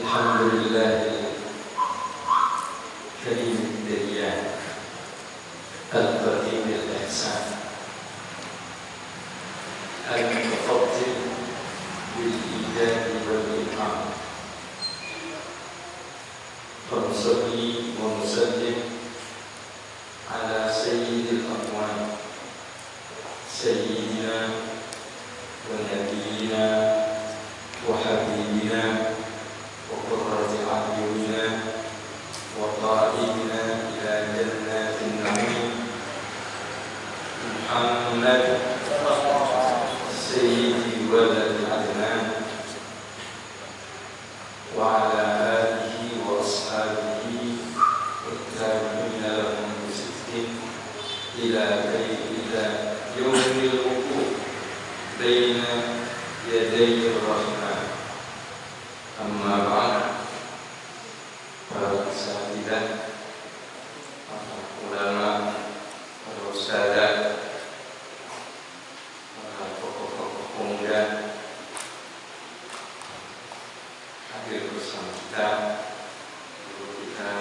Alhamdulillah Karim Diyah Al-Qadim Al-Ihsan Al-Mufaddil Bil-Ijadi Wal-Ilham Fanusalli wa nusallim ala sayyidil aqwan Sayyidina wa Nabiyina wa Habibina wa qurrati a'yunina wa qa'idina ila jannatin na'im Muhammad Sayyidi walad Adnan wa ala alihi wa ashabihi wa tabi'ina lahum bisidqin ila yawmil wuquf baina yaday rahman. Amma ba'd. Para sahabat, para ulama, para ustadzah, para tokoh-tokoh pemuda hadir bersama kita, guru kita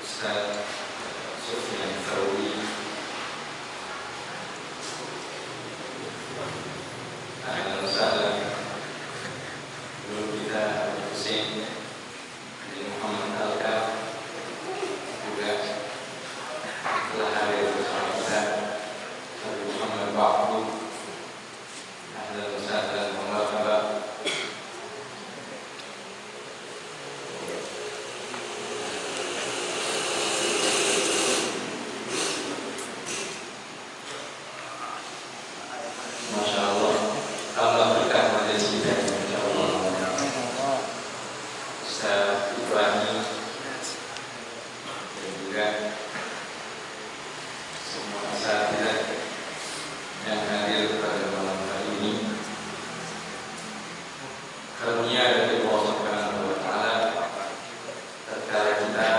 Ustaz Sufyan Tsauri, ahlan wa sahlan. Guru kita Husain bin Muhammad Al-Kaf juga telah hadir bersama kita. Abu Muhammad Ba'du, ahlan wa sahlan wa marhaba. Masya Allah, Allah berkah majelis kita. Ustaz Ibrahim dan juga semua asatidzah yang hadir pada malam hari ini. Karunia dari Allah Subhanahu wa taala tatkala kita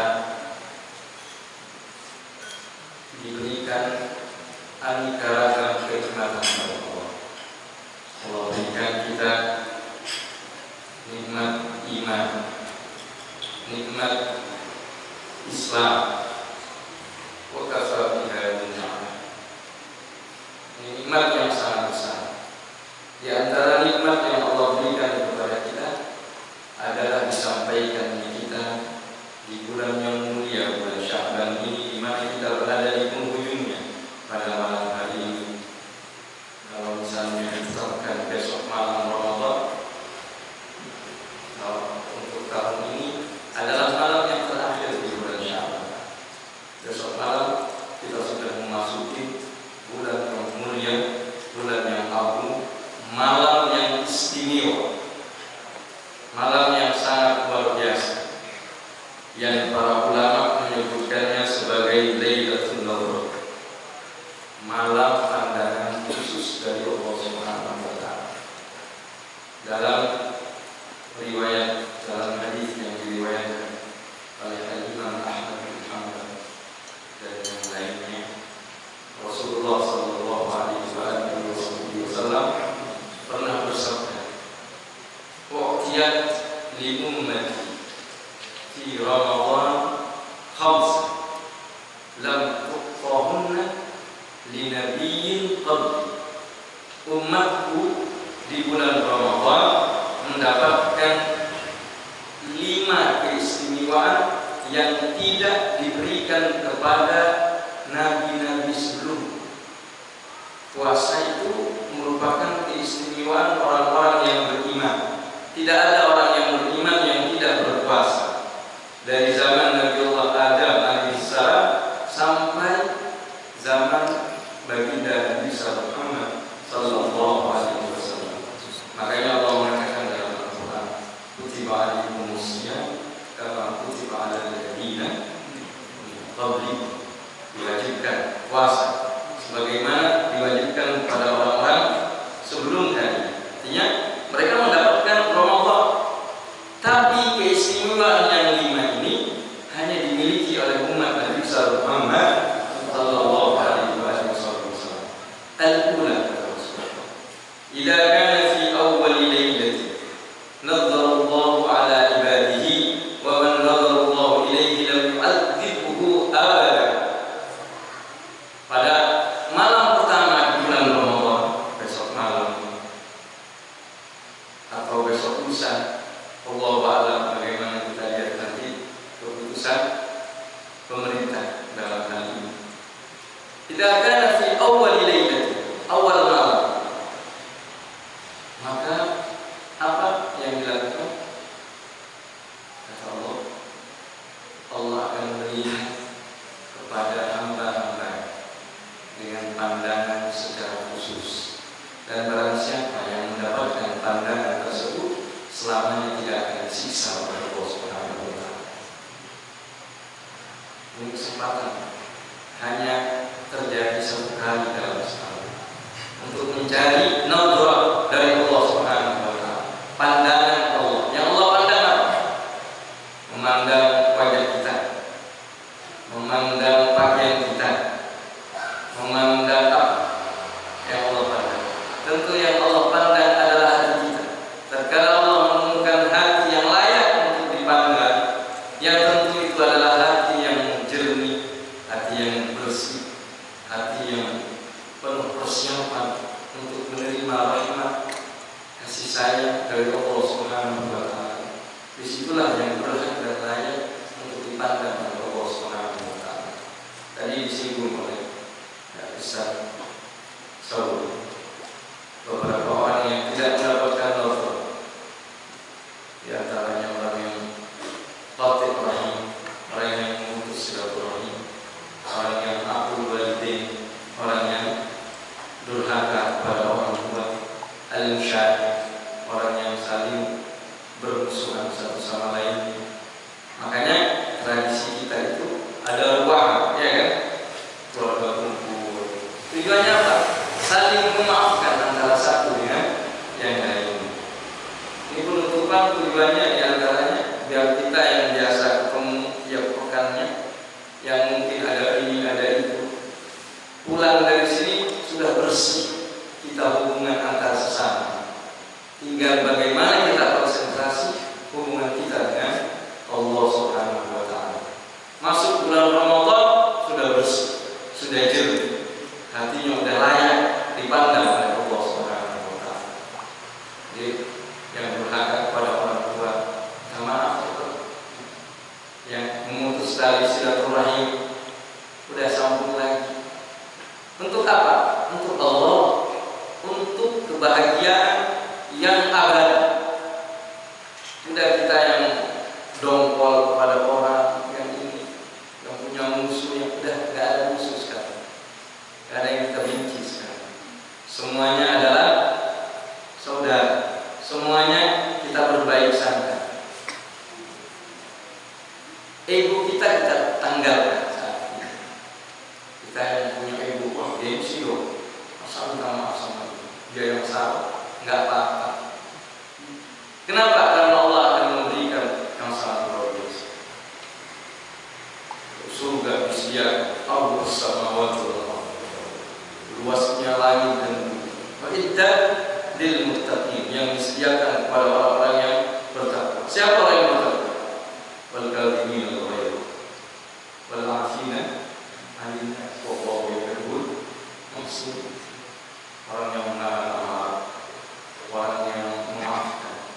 diberikan aneka ragam kenikmatan dari Allah. Allah berikan kita nikmat iman, nikmat Islam, wa kafa biha min ni'mah. Nikmat yang sangat besar. Di antara nikmat yang Allah berikan kepada kita adalah disampaikan di kita di bulan yang mulia, bulan Sya'ban ini, di mana kita berada di penghujungnya pada malam hari ini. Kalau misalnya ditetapkan besok malam Ramadan, untuk tahun ini adalah malam yang terakhir di bulan Sya'ban. Besok malam kita sudah memasuki bulan yang mulia, bulan yang agung, malam yang istimewa, malam yang sangat luar biasa, yang para ulama menyebutkannya sebagai Lailatul Qadar, malam pandangan khusus dari Allah Subhanahu wa taala. Dalam riwayat, dalam hadis yang diriwayatkan oleh Imam Ahmad bin Hanbal dan yang lainnya, Rasulullah sallallahu alaihi wasallam pernah bersabda, "Wa'tiyat li ummati fi Ramadan khamsa lam tuqtahunna li nabiyyin qabli." Umatku di bulan Ramadan mendapatkan 5 keistimewaan yang tidak diberikan kepada nabi-nabi sebelum. Puasa itu merupakan keistimewaan orang-orang yang beriman. Tidak ada orang yang beriman yang tidak berpuasa. Dari zaman Nabi Allah Adam alaihissalam sampai zaman baginda Nabi Muhammad sallallahu alaihi wasallam. Makanya Allah mengatakan dalam Al-Quran, kutiba alaikumus syiyam kama kutiba alal ladzina min qablikum. Diwajibkan puasa sebagaimana diwajibkan kepada orang-orang sebelum kalian. Artinya mereka mendapatkan Ramadan, tapi keistimewaan yang 5 ini hanya dimiliki oleh umat Nabi Muhammad sallallahu alaihi wasallam. Al-ula, idza kana fi awwal lailatin nazzara Allahu ala kesempatan hanya terjadi satu kali dalam setahun untuk mencari nadrah dari Allah Subhanahu wa taala. Pandangan Allah. Yang Allah pandang apa? Memandang wajah kita, memandang pakaian kita, memandang apa? Yang Allah pandang. Tentu yang Allah pandang adalah hati kita. Terkadang Allah menemukan hati yang layak untuk dipandang, yang tentu itu adalah hati yang jernih, hati yang bersih, hati yang penuh persiapan untuk menerima rahmat kasih sayang dari Allah Subhanahu wa taala. Disitulah yang berhak dan layak untuk dipandang oleh Allah Subhanahu wa taala. Tadi disinggung oleh Ustaz Saud, beberapa orang yang tidak mendapatkan nadrah, di antaranya orang yang qati' rahim, orang yang memutus silaturahim, orang yang aqul walidain, orang yang durhaka kepada orang tua, al-musyrik, orang yang saling bermusuhan satu sama lain. Makanya tradisi kita itu ada ruang, ya kan? Keluarga kumpul. Tujuannya apa? Saling memaafkan antara satu dengan yang lain. Ini penutupan tujuannya diantaranya biar kita yang biasa ketemu tiap pekannya, yang mungkin ada ini ada itu, pulang dari sini sudah bersih kita hubungan antar sesama. Tinggal bagaimana kita konsentrasi hubungan kita dengan Allah Subhanahu wa taala. Masuk bulan Ramadan sudah bersih, sudah jernih, hatinya sudah layak dipandang oleh Allah Subhanahu wa taala. Jadi yang durhaka kepada orang tua, minta maaf. Yang memutus tali silaturahim, sudah sambung lagi. Untuk apa? Untuk Allah, untuk kebahagiaan yang abadi. Tidak kita yang dongkol kepada orang yang ini, yang punya musuh, yang udah gak ada musuh sekarang, gak ada yang kita benci sekarang. Semuanya adalah saudara, semuanya kita berbaik sangka. Ego kita tanggalkan saat ini. Kita yang punya ego, wah gengsi dong, asal minta maaf sama dia yang salah, nggak apa-apa. Kenapa? Karena Allah akan memberikan yang sangat luar biasa. Surga disediakan Allah samawati wal ardh, luasnya langit dan bumi. Wa iddat lil muttaqin, yang disediakan kepada orang-orang yang bertakwa. Siapa orang yang bertakwa? Wal kadhimin al ghaib wal 'afina 'anil nas wallahu yuhibbul muhsinin. Orang yang menahan amarah, orang yang memaafkan.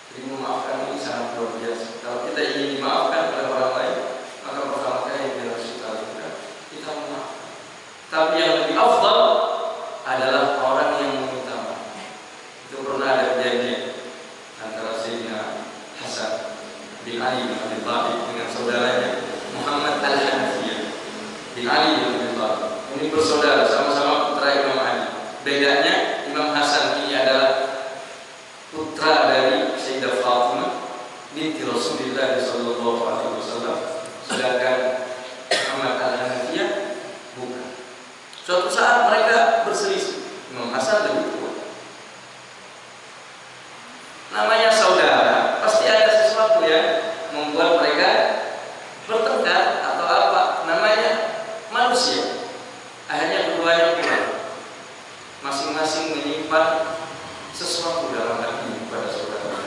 Jadi memaafkan ini sangat luar biasa. Kalau kita ingin dimaafkan oleh orang lain, maka pertama kali yang harus kita lakukan, kita memaafkan. Tapi yang lebih afdal adalah orang yang meminta maaf. Itu pernah ada kejadian antara Sayyidina Hasan bin Ali bin Abi Thalib dengan saudaranya Muhammad Al-Hanafiyah bin Ali bin Abi Thalib. Ini bersaudara, sama-sama putra Imam Ali. Bedanya Imam Hasan ini adalah putra dari Sayyidah Fatimah binti Rasulullah sallallahu alaihi wasallam, sedangkan Muhammad Al-Hanafiyah bukan. Suatu saat mereka berselisih. Imam Hasan lebih tua. Namanya saudara, pasti ada sesuatu yang membuat mereka bertengkar atau apa, namanya manusia. Akhirnya keduanya pulang, masing-masing menyimpan sesuatu dalam hati kepada saudara.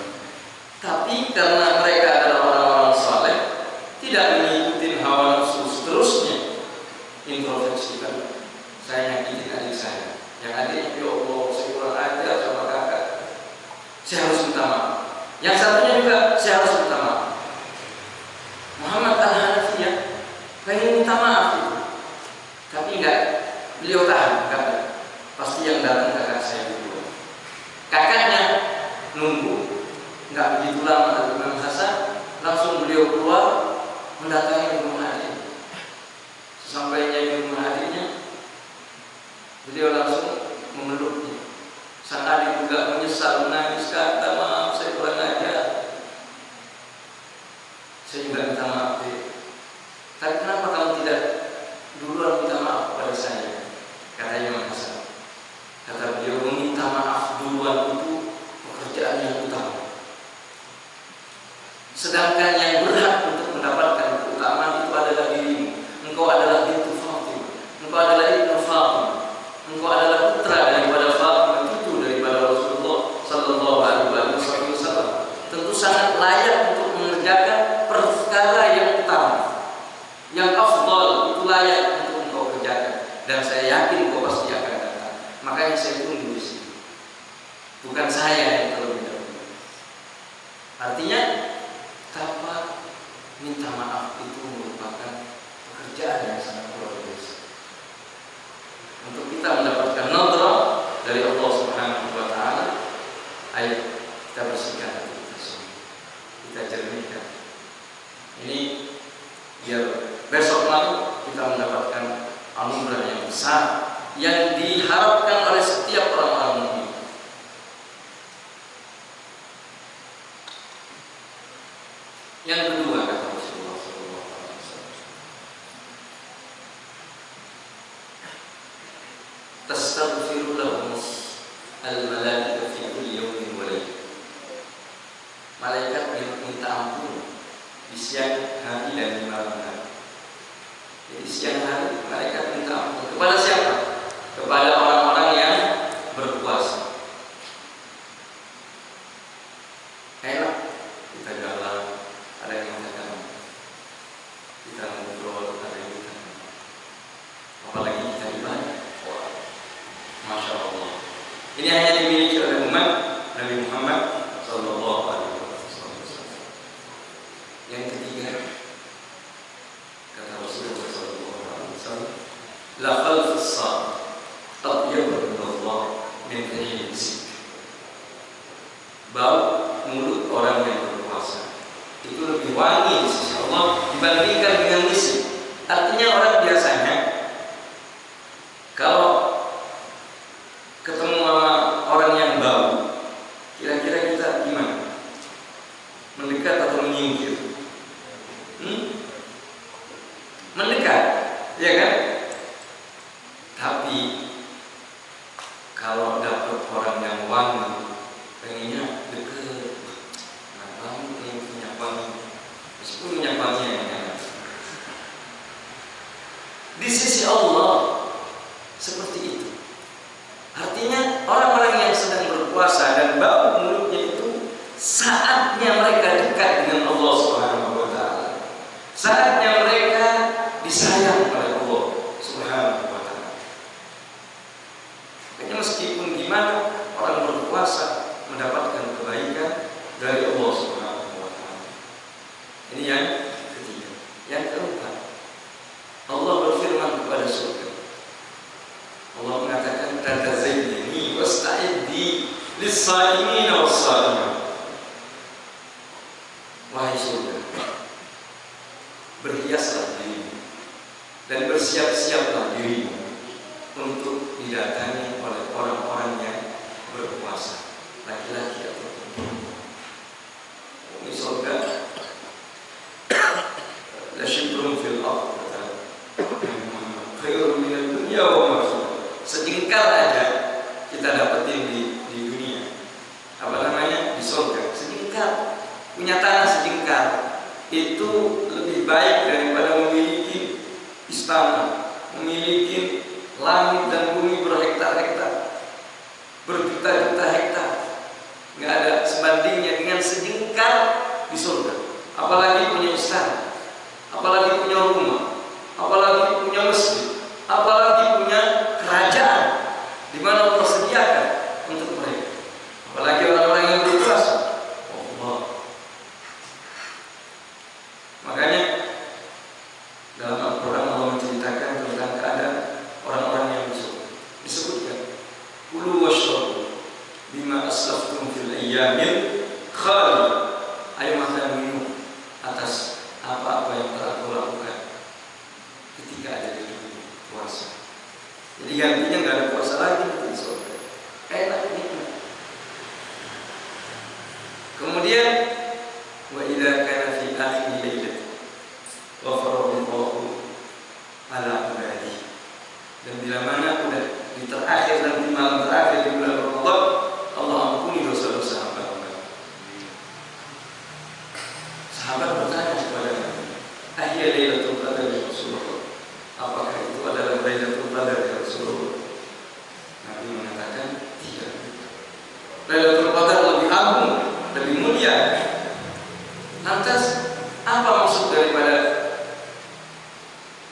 Tapi karena mereka adalah orang-orang saleh, tidak mengikuti hawa nafsu, seterusnya introspeksikan. Saya nyakitin adik saya, yang adiknya ya Allah, saya kurang ajar sama kakak, saya harus minta maaf. Yang satunya juga saya harus minta maaf. Muhammad Al-Hanafiyah pengen minta maaf itu, tapi enggak, beliau tahan, enggak. Pasti yang datang kakak saya dulu. Kakaknya nunggu, enggak begitu lama. Imam Hasan langsung beliau keluar mendatangi rumah adik. Sesampainya di rumah adiknya, beliau langsung memeluknya. Sang adik juga menyesal, menangis, kata maaf saya kurang ajar, saya juga minta maaf deh. Tapi kenapa Sedangkan yang berhak untuk mendapatkan keutamaan itu adalah dirimu. Engkau adalah bintu Fatimah, engkau adalah ibnu Fatimah, engkau adalah putra daripada Fatimah, cucu daripada Rasulullah Sallallahu Alaihi Wasallam. Tentu sangat layak untuk mengerjakan perkara yang utama, yang afdal, itu layak untuk engkau kerjakan. Dan saya yakin kau pasti akan datang. Makanya saya tunggu di sini. Bukan saya yang terlebih dahulu. Artinya, tanpa minta maaf itu merupakan pekerjaan yang sangat luar biasa. Untuk kita mendapatkan nadrah dari Allah Subhanahu wa taala, ayo kita bersihkan hati kita semua. Kita jernihkan. Ini biar besok malam kita mendapatkan anugerah yang besar yang diharapkan oleh setiap orang-orang mukmin. Yang kedua kata Rasulullah SAW, tastaghfiru lahum al-malaikatu fi kulli yawmin wa laylah. Malaikat minta ampun di siang hari dan di malam hari. Jadi siang hari malaikat minta ampun kepada siapa? Kepada orang-orang yang berpuasa. Enak kita jalan, ada yang mengatakan kita ngobrol, ada yang kita, apalagi kita ibadah. Wah, masya Allah. Ini hanya dimiliki oleh umat Nabi Muhammad Sallallahu Alaihi Wasallam. Yang ketiga, kata Rasulullah Sallallahu Alaihi Wasallam, la khalfus sa'at atyabu Allah min rihil misk. Bau mulut orang yang berpuasa itu lebih wangi di sisi Allah dibandingkan dengan misik. Artinya orang biasanya kalau ketemu sama orang yang bau, kira-kira kita gimana? Mendekat atau menyingkir? Mendekat, ya kan? Tapi kalau dapat orang yang wangi, pengennya deket. Nah, kamu pengen punya wangi, meskipun punya wangi yang enak. Di sisi Allah seperti itu. Artinya orang-orang yang sedang berpuasa dan bau mulutnya itu saatnya mereka dekat dengan Allah Subhanahu wa taala. Saatnya mereka disayang oleh Allah Subhanahu wa taala. Makanya meskipun gimana orang berpuasa mendapatkan kebaikan dari Allah Subhanahu wa taala. Ini yang ketiga. Yang keempat, Allah berfirman kepada surga. Allah mengatakan tatazayyani wasta'iddi lis-sha'imin was-sha'imat. Wahai surga, berhiaslah dirimu dan bersiap-siaplah dirimu untuk didatangi oleh orang-orang yang berpuasa, laki-laki atau perempuan. Ini surga la shibrun fil ardh khairun minad dunya wa ma fiha. Sejengkal aja kita dapetin di dunia. Apa namanya? Di surga. Sejengkal. Punya tanah sejengkal itu lebih baik daripada memiliki istana, memiliki langit dan bumi berhektar-hektar, berjuta-juta hektar. Nggak ada sebandingnya dengan sejengkal di surga. Apalagi punya istana, apalagi punya rumah, apalagi punya masjid, apalagi punya kerajaan di mana Allah sediakan untuk mereka. Apalagi orang-orang yang berpuasa. Allah. Makanya dalam Al-Quran Allah menceritakan tentang keadaan orang-orang yang bersyukur. Disebutkan, kulu washrabu bima aslaftum fil ayyamil khalid. Ayo makan minum atas apa-apa yang telah kau lakukan ketika ada di dunia puasa. Jadi gantinya nggak ada puasa lagi nanti surga. Enak nikmat. Kemudian wa idza kana fi akhir lailah wa faradallahu ala ibadihi. Dan bila mana udah di terakhir dan di malam terakhir di bulan Ramadan, Allah ampuni dosa-dosa hamba-hamba. Sahabat bertanya kepada Nabi, "Ahya Lailatul Qadar ya Rasulullah?" Apakah itu adalah Lailatul Qadar ya Rasulullah? Nabi mengatakan, tidak. Lailatul Qadar lebih agung, lebih mulia. Lantas apa maksud daripada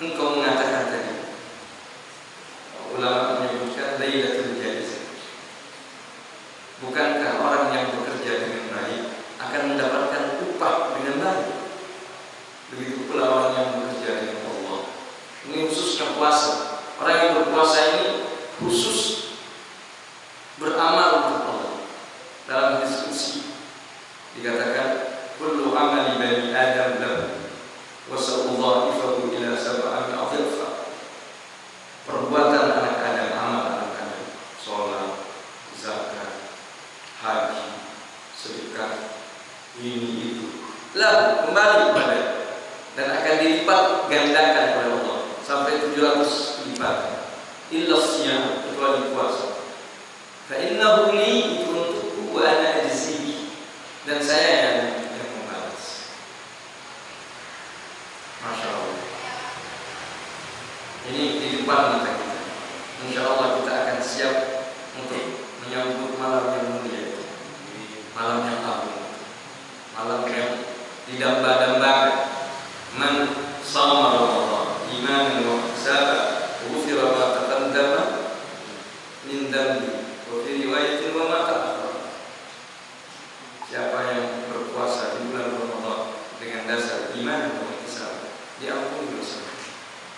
engkau mengatakan tadi? Ulama menyebutkan Lailatul Jaiz. Bukankah orang yang bekerja dengan baik akan mendapatkan upah dengan baik? Begitu pula orang yang bekerja dengan Allah. Ini khususnya puasa. Orang yang berpuasa ini khusus beramal untuk Allah. Dalam diskusi dikatakan, kullu amali bani Adam lahu wa sa'udha'ifahu ila sab'ati adhifa. Perbuatan anak Adam, amal anak Adam, sholat, zakat, haji, sedekah, ini itu, lalu kembali kepada dan akan dilipat gandakan oleh Allah sampai 700 lipat. Illa siyam, kecuali puasa. Fa innahu li, itu untukku, wa ana ajzihi, dan saya yang membalas. Masya Allah. Ini di depan mata kita. Insya Allah kita akan siap untuk menyambut malam yang mulia itu, malam yang agung, malam yang didamba-dambakan. Man shama Ramadan imanan wa ihtisaban ghufira ma taqaddama min dhanbi wa fi riwayatin wa ma ta'akhkhara. Siapa yang berpuasa di bulan Ramadan dengan dasar iman dan ihtisaban, diampuni dosa.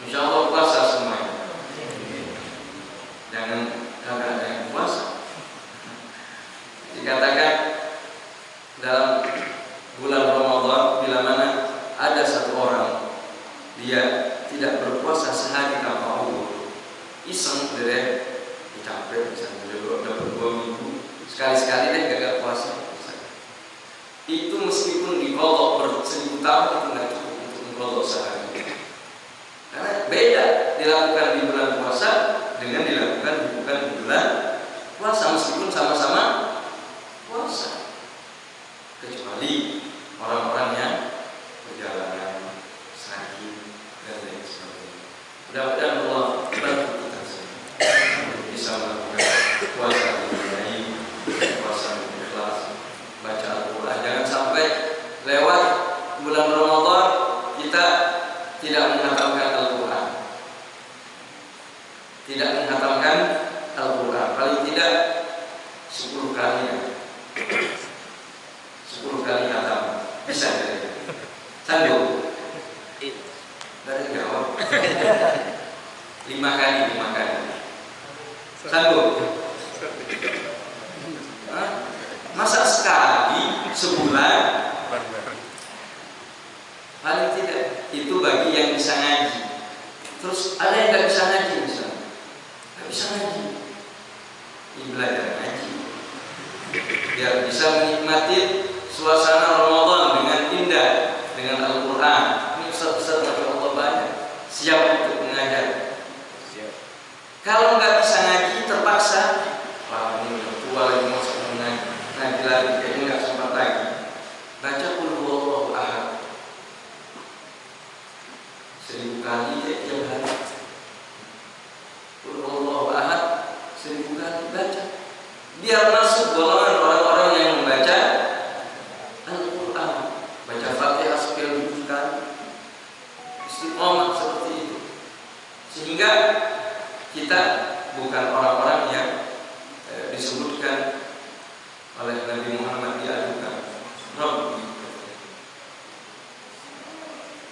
Insyaallah puasa semuanya. Jangan kagak ada yang puasa. Dikatakan dalam bulan Ramadan, bila mana ada satu orang dia tidak berpuasa sehari tanpa Allah, iseng deh, capek misalnya dapat 2 minggu, sekali-sekali deh gagal puasa. Itu meskipun dikodok 1000 tahun itu nggak cukup untuk mengkodok sehari. Karena beda dilakukan di bulan puasa dengan dilakukan bukan di bulan puasa, meskipun sama-sama puasa. Kecuali orang-orang yang perjalanan, sakit, dan lain sebagainya. Mudah-mudahan Allah bantu kita untuk bisa melakukan puasa dengan baik, puasa dengan ikhlas, baca Al-Quran. Jangan sampai lewat bulan Ramadan kita tidak menghatamkan Al-Quran. Tidak menghatamkan Al-Quran. Paling tidak 10 kali ya. 10 kali hatam. Bisa tidak? Sanggup? Dari jawab. 5 kali. Sanggup? Masa sekali sebulan? Paling tidak. Itu bagi yang bisa ngaji. Terus ada yang nggak bisa ngaji misalnya, nggak bisa ngaji, belajar ngaji biar bisa menikmati suasana Ramadan dengan indah, dengan Al-Quran. Ini Ustaz-Ustaz masya Allah banyak siap untuk mengajar. Kalau nggak bisa ngaji terpaksa, wah ini udah tua lagi masuk ngaji lagi, kayaknya nggak sempat lagi. Baca Qul Huwallahu Ahad 1000 kali tiap hari. Qul Huwallahu Ahad 1000 kali baca, biar masuk golongan orang-orang yang membaca Al-Quran. Baca Fatihah 1000 kali, istiqomah seperti itu, sehingga kita bukan orang-orang yang disebutkan oleh Nabi Muhammad diadukan Rabbi,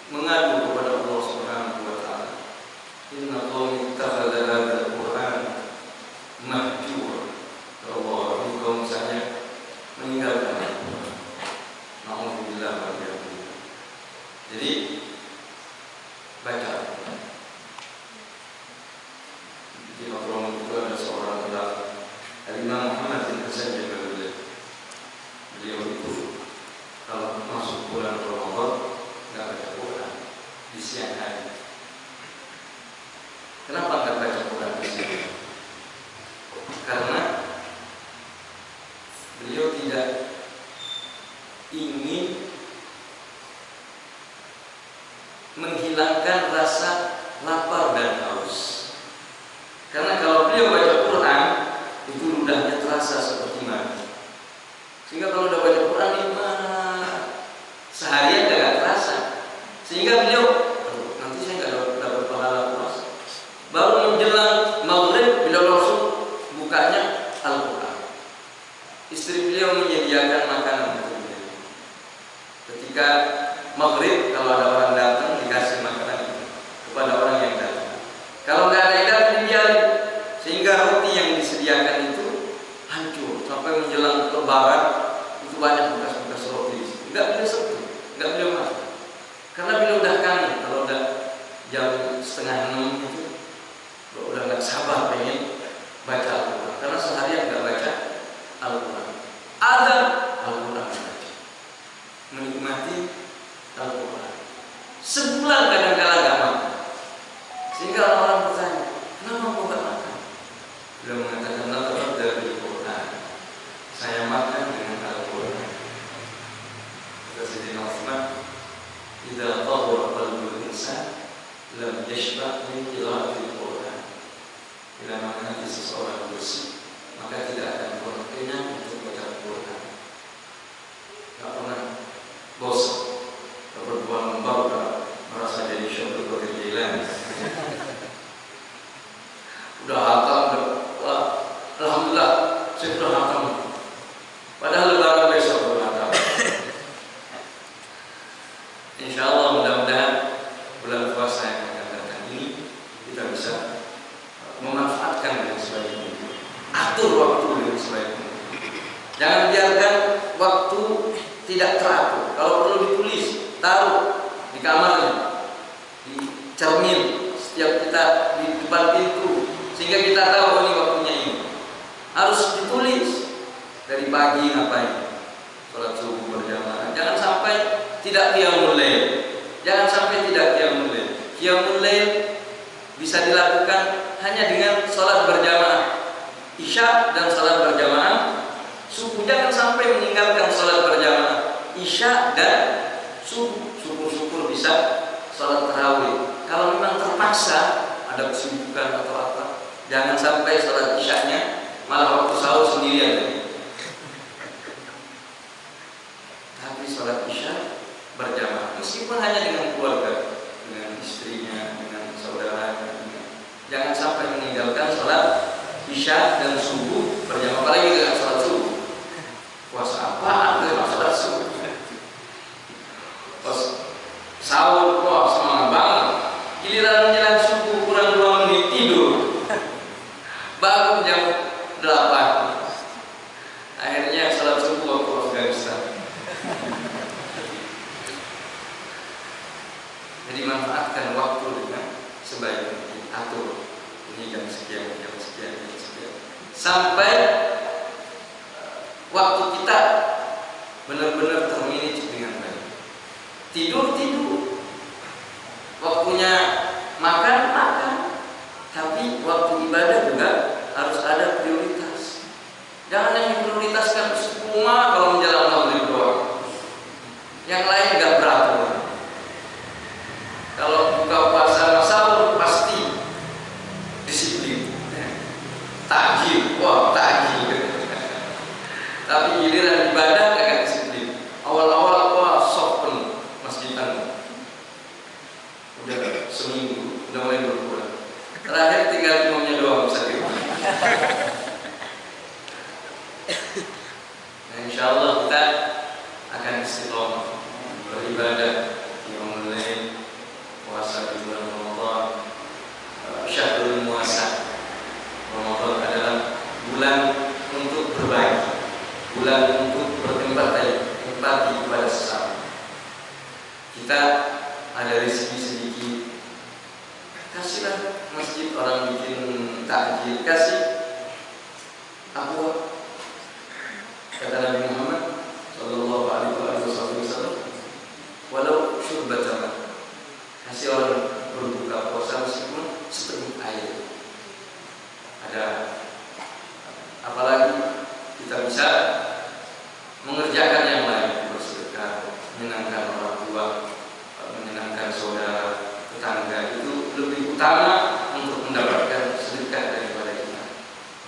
mengadu kepada Allah Subhanahu wa taala. Inna qaumi ittakhadha hadzal Qur'an mahjura. Allah engkau misalnya meninggalkan Al-Quran. Nauzubillah wa iyyakum. Jadi baca. Di Al-Quran itu ada seorang ulama, Imam Muhammad bin Hasan Al-Basri. Beliau itu kalau masuk bulan Ramadan nggak baca Quran di siang hari. Kenapa nggak baca Quran di siang hari? Karena beliau tidak ingin menghilangkan rasa lapar dan haus. Karena kalau beliau baca Quran itu ludahnya terasa seperti madu. Sehingga kalau udah baca Quran nikmat, seharian gak terasa. Sehingga beliau, nanti saya nggak dapat pahala puasa. Baru menjelang maghrib beliau langsung bukanya Al-Quran. Istri beliau menyediakan makanan untuk beliau. Ketika maghrib kalau ada orang datang dikasih makanan itu kepada orang yang datang. Kalau nggak ada yang datang dibiarin, sehingga roti yang disediakan itu hancur sampai menjelang Lebaran itu banyak bekas-bekas roti. Nggak beliau sentuh, nggak beliau makan. Karena beliau udah kangen kalau udah jam 5:30 itu, udah nggak sabar pengen baca Al-Quran. Karena seharian nggak baca Al-Quran. Azan Al-Quran baca, menikmati Al-Quran. Sebulan kadang-kadang nggak makan. Sehingga orang bertanya, kenapa kau nggak makan? Beliau mengatakan, "Nafkah dari Quran. Saya makan dengan Al-Quran." Kata Sayyidina Utsman, "Idza tahura qalbul insan lam yashba' min qira'atil Quran." Bila mana hati seseorang bersih, maka tidak akan pernah kenyang untuk baca Quran. Tidak pernah bosan. Berbuat membawa merasa jadi syukur berkejilan. Udah hatam, wah, alhamdulillah, saya sudah hatam. Padahal Lebaran besok belum hatam. Insya Allah mudah-mudahan bulan puasa yang akan datang ini kita bisa memanfaatkan dengan sebaik mungkin. Atur waktu dengan sebaik mungkin. Jangan biarkan waktu tidak teratur. Kalau perlu ditulis, taruh di kamarnya, di cermin setiap kita di depan pintu, sehingga kita tahu ini waktunya ini. Harus ditulis dari pagi ngapain, sholat subuh berjamaah. Jangan sampai tidak qiyamul lail. Jangan sampai tidak qiyamul lail. Qiyamul lail bisa dilakukan hanya dengan sholat berjamaah, isya dan sholat berjamaah. Subuh jangan sampai meninggalkan sholat berjamaah, isya dan subuh. Syukur-syukur bisa sholat tarawih. Kalau memang terpaksa ada kesibukan atau apa, jangan sampai sholat isyanya malah waktu sahur sendirian. Tapi sholat isya berjamaah, meskipun hanya dengan keluarga, dengan istrinya, dengan saudaranya. Jangan sampai meninggalkan sholat isya dan subuh berjamaah, apalagi dengan sholat subuh. Puasa apaan dengan sholat subuh? Pas sahur, wah semangat banget. Giliran menjelang subuh kurang 2 menit tidur. Bangun jam 8. Akhirnya sholat subuh waktu Afghanistan. Jadi manfaatkan waktu dengan sebaik mungkin. Atur ini jam sekian, jam sekian, jam sekian, sampai waktu kita benar-benar termanage dengan baik. Tidur, waktunya makan, tapi waktu ibadah juga harus ada prioritas. Jangan yang prioritaskan semua kalau menjelang maghrib doang, yang lain nggak beratur. Kalau buka puasa sahur pasti disiplin, takjil, tapi giliran ibadah nggak disiplin. Awal-awal sok penuh masjidan, udah seminggu udah mulai berkurang. Terakhir tinggal imamnya doang bisa di rumah. Nah, insya Allah kita akan istiqomah beribadah di Ramadan, puasa di bulan Ramadan. Syahrul Muasa. Ramadan adalah bulan untuk berbagi, bulan untuk berempati kepada sesama. Kita ada rezeki sedikit, kasihlah masjid, orang bikin takjil, kasih aku. Kata Nabi Muhammad sallallahu alaihi wasallam, walau syurbatan, kasih orang berbuka puasa meskipun seteguk air. Ada, apalagi kita bisa mengerjakan yang lain, bersedekah, menyenangkan orang tua, menyenangkan saudara, maka itu lebih utama untuk mendapatkan sedekah daripada kita.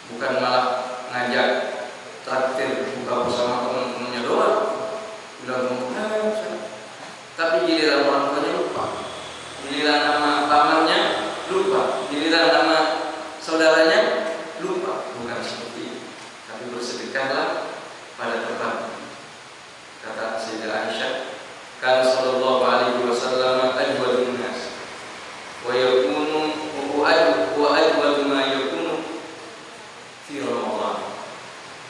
Bukan malah ngajak traktir buka bersama teman-temannya doang, bilang tapi giliran orang tuanya lupa, giliran nama pamannya lupa, giliran nama saudaranya lupa. Bukan seperti itu, tapi bersedekahlah pada tempatnya. Kata Sayyidah Aisyah, kan sallallahu alaihi wasallam ajwadun nas wa yakunu wa ajwadu ma yakunu fi Ramadan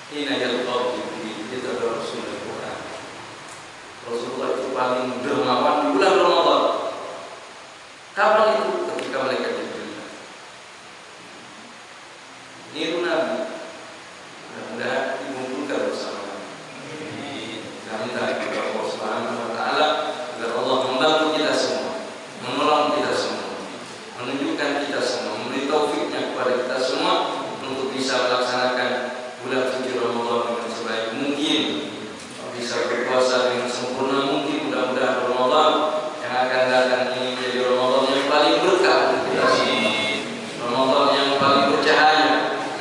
hina yalqa bihi yatadar Rasulullah Quran. Rasulullah itu paling dermawan di bulan Ramadan. Kapan itu? Ketika malaikat Jibril. Niru Nabi. Mudah-mudahan dikumpulkan bersama kami. Kami minta kepada Allah Subhanahu wa taala agar Allah membantu kita semua, menolong kita semua, menunjukkan kita semua, memberi taufiknya kepada kita semua untuk bisa melaksanakan bulan suci Ramadan dengan sebaik mungkin, bisa berpuasa dengan sempurna mungkin. Mudah-mudahan Ramadan yang akan datang ini menjadi Ramadan yang paling berkah untuk kita semua, Ramadan yang paling bercahaya,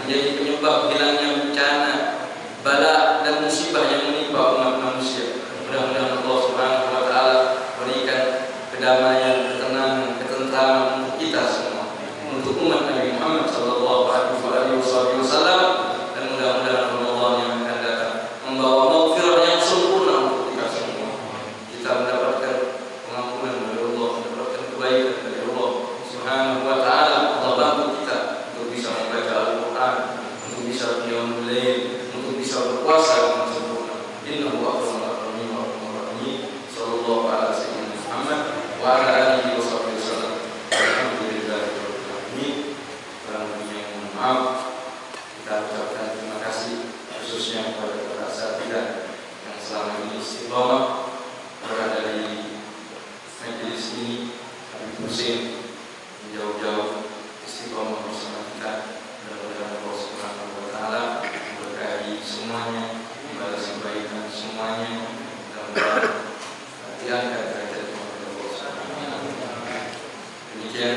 menjadi penyebab hilangnya bencana, bala dan musibah yang menimpa umat manusia. Mudah-mudahan Allah Subhanahu wa taala berikan kedamaian, ketenangan, ketentraman untuk kita semua, untuk umat Nabi Muhammad sallallahu alaihi wasallam, dan mudah-mudahan Ramadan yang akan datang membawa maghfirah yang sempurna untuk kita semua. Kita mendapatkan pengampunan dari Allah, mendapatkan kebaikan dari Allah Subhanahu wa taala. Allah bantu kita untuk bisa membaca Al-Qur'an, untuk bisa qiyamul lail, untuk bisa berpuasa dengan sempurna. Innahu akramul akramin wa arhamur rahimin. Sallallahu ala sayyidina Muhammad wa ala alihi wa sahbihi wasallam. Alhamdulillahirabbil alamin. Kurang-kurangnya mohon maaf. Kita ucapkan terima kasih khususnya kepada para asatidzah yang selama ini istiqomah berada di majelis ini. Kami Husin jauh-jauh istiqomah bersama kita. Mudah-mudahan Allah Subhanahu wa taala memberkahi semuanya, membalas kebaikan semuanya, dan diangkat derajat kepada Allah Subhanahu wa taala. Demikian